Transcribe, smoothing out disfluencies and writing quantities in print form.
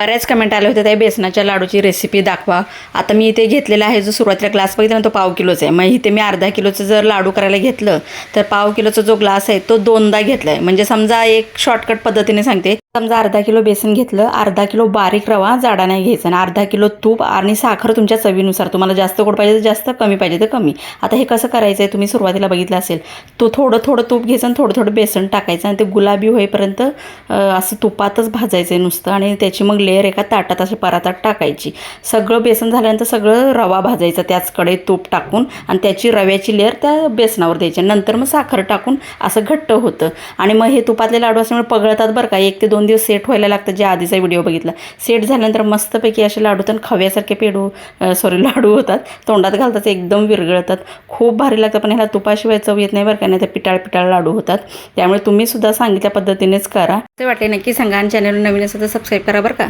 बऱ्याच कमेंट आले होते त्या बेसनाच्या लाडूची रेसिपी दाखवा. आता मी इथे घेतलेला आहे जो सुरुवातीला ग्लास बघितला ना तो पाव किलोचा आहे. मग इथे मी अर्धा किलोचं जर लाडू करायला घेतलं तर पाव किलोचा जो ग्लास आहे तो 2दा घेतला आहे. म्हणजे समजा एक शॉर्टकट पद्धतीने सांगते. समजा अर्धा किलो बेसन घेतलं, अर्धा किलो बारीक रवा जाडा नाही घ्यायचा आणि अर्धा किलो तूप आणि साखर तुमच्या चवीनुसार. तुम्हाला जास्त गोड पाहिजे तर जास्त, कमी पाहिजे तर कमी. आता हे कसं करायचं आहे तुम्ही सुरुवातीला बघितलं असेल. तो थोडं थोडं तूप घ्यायचं आणि थोडं थोडं बेसन टाकायचं आणि ते गुलाबी होईपर्यंत असं तुपातच भाजायचं आहे नुसतं. आणि त्याची मग लेअर एका ताटात अशी परातात टाकायची. सगळं बेसन झाल्यानंतर सगळं रवा भाजायचा त्याच कढईत तूप टाकून आणि त्याची रव्याची लेअर त्या बेसनावर द्यायची. नंतर मग साखर टाकून असं घट्ट होतं. आणि मग हे तुपातले लाडू असल्यामुळे पगळतात बरं का. 1 ते 2 दिवस सेट व्हायला लागतं. जे आधीचा व्हिडिओ बघितला सेट झाल्यानंतर मस्तपैकी असे लाडू तर खव्यासारखे लाडू होतात. तोंडात घालतात एकदम विरघळतात. खूप भारी लागतं. पण ह्याला तुपाशिवाय चव येत नाही बरं का. नाही तर पिटाळ लाडू होतात. त्यामुळे तुम्ही सुद्धा सांगितल्या पद्धतीनेच करा. ते वाटले नक्की सांगा आणि चॅनल नवीन असेल तर सबस्क्राईब करा बरं का.